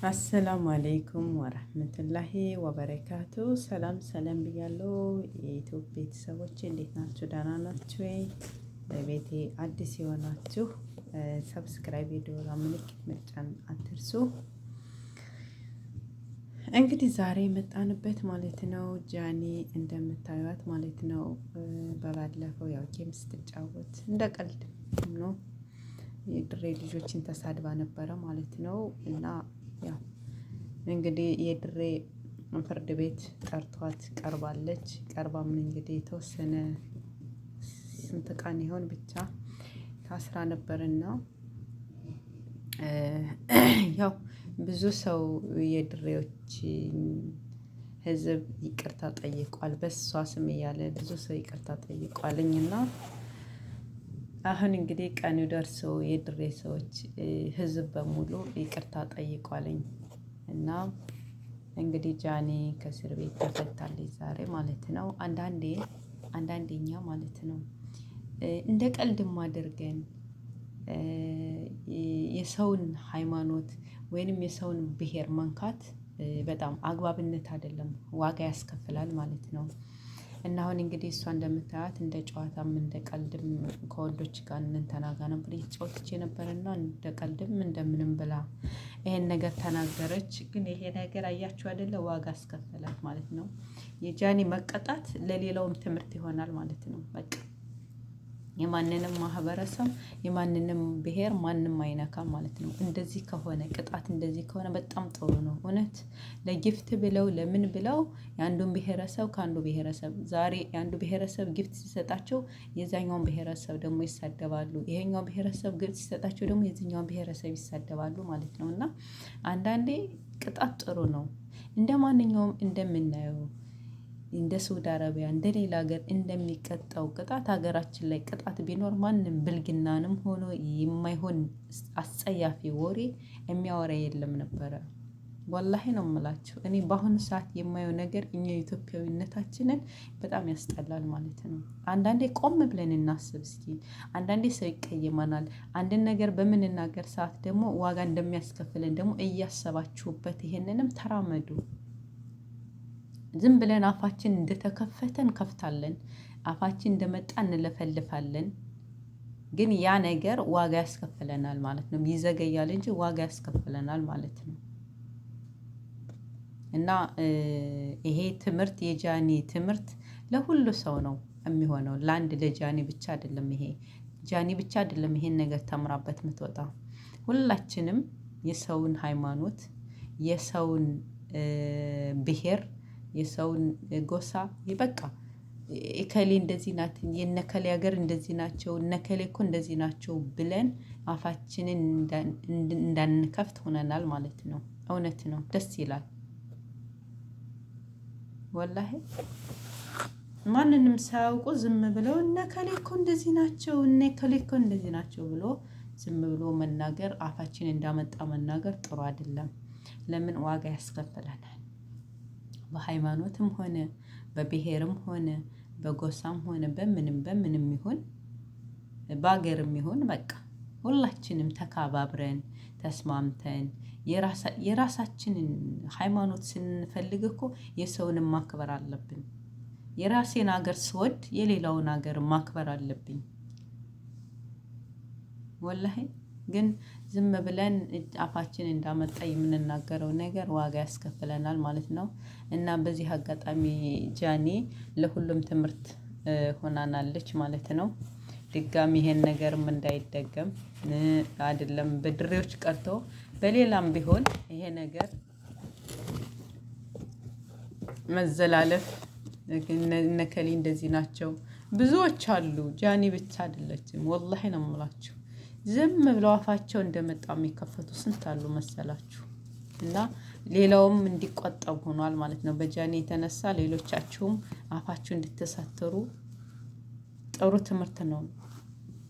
አሰላሙ አለይኩም ወረህመቱላሂ ወበረካቱ። ሰላም ሰላም ብያለሁ። የኢትዮጵያ ቤተሰቦች እንዴት ናችሁ? ደህና ናችሁ ወይ? በቤቴ አዲስ የሆናችሁ ሰብስክራይብ፣ የደወል ምልክት መጫን አትርሱ። እንግዲህ ዛሬ የመጣንበት ማለት ነው ጃኒ እንደምታዩት ማለት ነው በባለፈው ያው ጌም ስትጫወት እንደ ቀልድ ነው የድሬ ልጆችን ተሳድባ ነበረ ማለት ነው። እና ያው እንግዲህ የድሬ ፍርድ ቤት ጠርቷት ቀርባለች። ቀርባም እንግዲህ የተወሰነ ስንት ቀን ይሆን ብቻ ታስራ ነበርና ያው ብዙ ሰው የድሬዎች ህዝብ ይቅርታ ጠይቋል። በሷ ስም እያለ ብዙ ሰው ይቅርታ ጠይቋልኝና አሁን እንግዲህ ቀኑ ደርሶ የድሬ ሰዎች ህዝብ በሙሉ ይቅርታ ጠይቋልኝ እና እንግዲህ ጃኒ ከእስር ቤት ተፈታለች ዛሬ ማለት ነው። አንዳንዴኛ ማለት ነው እንደ ቀልድም አድርገን የሰውን ሃይማኖት ወይንም የሰውን ብሔር መንካት በጣም አግባብነት አይደለም፣ ዋጋ ያስከፍላል ማለት ነው። እና አሁን እንግዲህ እሷ እንደምታያት እንደ ጨዋታም እንደ ቀልድም ከወንዶች ጋር እንተናጋ ነበር እየተጫወተች የነበረና እንደ ቀልድም እንደምንም ብላ ይሄን ነገር ተናገረች። ግን ይሄ ነገር አያችሁ አይደለ ዋጋ አስከፈላት ማለት ነው። የጃኒ መቀጣት ለሌላውም ትምህርት ይሆናል ማለት ነው። በቃ የማንንም ማህበረሰብ የማንንም ብሔር ማንም አይነካም ማለት ነው። እንደዚህ ከሆነ ቅጣት እንደዚህ ከሆነ በጣም ጥሩ ነው። እውነት ለጊፍት ብለው ለምን ብለው የአንዱን ብሔረሰብ ከአንዱ ብሔረሰብ ዛሬ የአንዱ ብሔረሰብ ጊፍት ሲሰጣቸው የዛኛውን ብሔረሰብ ደግሞ ይሳደባሉ። ይሄኛው ብሔረሰብ ጊፍት ሲሰጣቸው ደግሞ የዚህኛውን ብሔረሰብ ይሳደባሉ ማለት ነው። እና አንዳንዴ ቅጣት ጥሩ ነው። እንደ ማንኛውም እንደምናየው እንደ ሳውዲ አረቢያ እንደ ሌላ ሀገር እንደሚቀጣው ቅጣት ሀገራችን ላይ ቅጣት ቢኖር ማንም ብልግናንም ሆኖ የማይሆን አስጸያፊ ወሬ የሚያወራ የለም ነበረ። ወላሂ ነው የምላችሁ። እኔ በአሁኑ ሰዓት የማየው ነገር እኛ ኢትዮጵያዊነታችንን በጣም ያስጠላል ማለት ነው። አንዳንዴ ቆም ብለን እናስብ እስኪ። አንዳንዴ ሰው ይቀየመናል። አንድን ነገር በምንናገር ሰዓት ደግሞ ዋጋ እንደሚያስከፍለን ደግሞ እያሰባችሁበት ይሄንንም ተራመዱ። ዝም ብለን አፋችን እንደተከፈተ እንከፍታለን፣ አፋችን እንደመጣ እንለፈልፋለን። ግን ያ ነገር ዋጋ ያስከፍለናል ማለት ነው። ይዘገያል እንጂ ዋጋ ያስከፍለናል ማለት ነው። እና ይሄ ትምህርት የጃኒ ትምህርት ለሁሉ ሰው ነው የሚሆነው። ለአንድ ለጃኒ ብቻ አይደለም። ይሄ ጃኒ ብቻ አይደለም ይሄን ነገር ተምራበት የምትወጣ። ሁላችንም የሰውን ሃይማኖት፣ የሰውን ብሔር፣ የሰውን ጎሳ በቃ እከሌ እንደዚህ ናት፣ የነከሌ ሀገር እንደዚህ ናቸው፣ እነከሌ እኮ እንደዚህ ናቸው ብለን አፋችንን እንዳንከፍት ሆነናል ማለት ነው። እውነት ነው፣ ደስ ይላል ወላሂ። ማንንም ሳያውቁ ዝም ብለው እነከሌ እኮ እንደዚህ ናቸው፣ እነከሌ እኮ እንደዚህ ናቸው ብሎ ዝም ብሎ መናገር፣ አፋችን እንዳመጣ መናገር ጥሩ አይደለም። ለምን ዋጋ ያስከፍለናል። በሃይማኖትም ሆነ በብሔርም ሆነ በጎሳም ሆነ በምንም ይሁን በአገርም ይሁን በቃ ሁላችንም ተከባብረን ተስማምተን የራሳችንን ሃይማኖት ስንፈልግ እኮ የሰውንም ማክበር አለብን። የራሴን ሀገር ስወድ የሌላውን ሀገር ማክበር አለብኝ። ወላሂ ግን ዝም ብለን አፋችን እንዳመጣ የምንናገረው ነገር ዋጋ ያስከፍለናል ማለት ነው። እና በዚህ አጋጣሚ ጃኒ ለሁሉም ትምህርት ሆናናለች ማለት ነው። ድጋሚ ይሄን ነገርም እንዳይደገም አይደለም በድሬዎች ቀርቶ በሌላም ቢሆን ይሄ ነገር መዘላለፍ እነከሌ እንደዚህ ናቸው ብዙዎች አሉ። ጃኒ ብቻ አይደለችም። ወላሂ ነው የምላችሁ። ዝም ብለው አፋቸው እንደመጣ የሚከፈቱ ስንት አሉ መሰላችሁ? እና ሌላውም እንዲቆጠብ ሆኗል ማለት ነው። በጃኒ የተነሳ ሌሎቻችሁም አፋችሁ እንድትሰትሩ ጥሩ ትምህርት ነው፣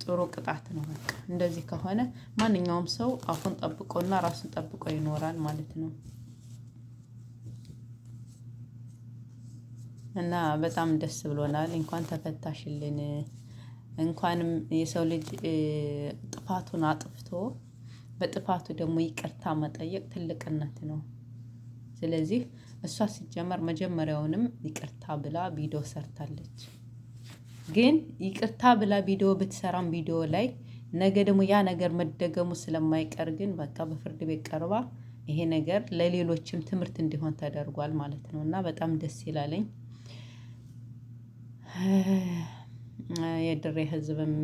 ጥሩ ቅጣት ነው። በቃ እንደዚህ ከሆነ ማንኛውም ሰው አፉን ጠብቆና ራሱን ጠብቆ ይኖራል ማለት ነው። እና በጣም ደስ ብሎናል። እንኳን ተፈታሽልን። እንኳንም የሰው ልጅ ጥፋቱን አጥፍቶ በጥፋቱ ደግሞ ይቅርታ መጠየቅ ትልቅነት ነው። ስለዚህ እሷ ሲጀመር መጀመሪያውንም ይቅርታ ብላ ቪዲዮ ሰርታለች። ግን ይቅርታ ብላ ቪዲዮ ብትሰራም ቪዲዮ ላይ ነገ ደግሞ ያ ነገር መደገሙ ስለማይቀር ግን በቃ በፍርድ ቤት ቀርባ ይሄ ነገር ለሌሎችም ትምህርት እንዲሆን ተደርጓል ማለት ነው። እና በጣም ደስ ይላለኝ። የድሬ ህዝብም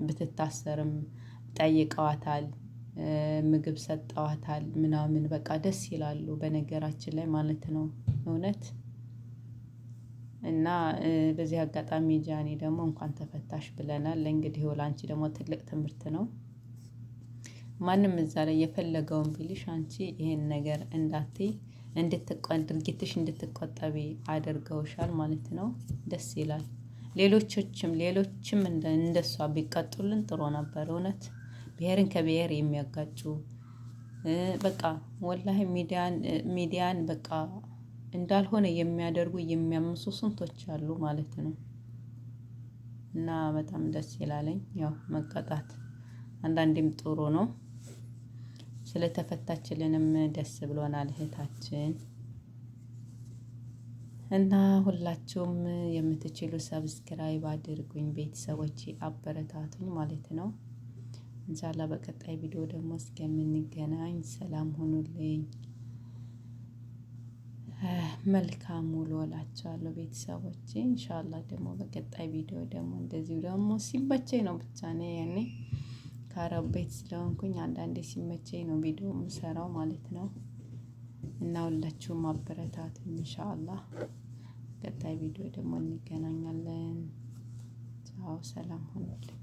ብትታሰርም ጠይቀዋታል፣ ምግብ ሰጠዋታል ምናምን በቃ ደስ ይላሉ በነገራችን ላይ ማለት ነው እውነት። እና በዚህ አጋጣሚ ጃኒ ደግሞ እንኳን ተፈታሽ ብለናል። እንግዲህ ላንቺ ደግሞ ትልቅ ትምህርት ነው። ማንም እዛ ላይ የፈለገውን ቢልሽ አንቺ ይሄን ነገር እንዳትይ ድርጊትሽ እንድትቆጠቢ አድርገውሻል ማለት ነው። ደስ ይላል። ሌሎችም እንደሷ ቢቀጡልን ጥሩ ነበር እውነት። ብሔርን ከብሔር የሚያጋጩ በቃ ወላሂ ሚዲያን በቃ እንዳልሆነ የሚያደርጉ የሚያምሱ ስንቶች አሉ ማለት ነው። እና በጣም ደስ ይላለኝ። ያው መቀጣት አንዳንዴም ጥሩ ነው። ስለተፈታችልንም ደስ ብሎናል እህታችን። እና ሁላችሁም የምትችሉ ሰብስክራይብ አድርጉኝ ቤተሰቦቼ፣ አበረታቱኝ ማለት ነው። ኢንሻአላህ በቀጣይ ቪዲዮ ደግሞ እስከምንገናኝ ሰላም ሁኑልኝ። መልካም ውሎ እላችኋለሁ ቤተሰቦቼ። ኢንሻአላህ ደግሞ በቀጣይ ቪዲዮ ደግሞ እንደዚሁ ደግሞ ሲመቸኝ ነው ብቻ ነው ያኔ ከአረብ ቤት ስለሆንኩኝ አንዳንዴ ሲመቸኝ ነው ቪዲዮ የምሰራው ማለት ነው። እና ሁላችሁም አበረታቱኝ ኢንሻአላህ። ቀጣይ ቪዲዮ ደግሞ እንገናኛለን። ቻው፣ ሰላም ሁኑልኝ።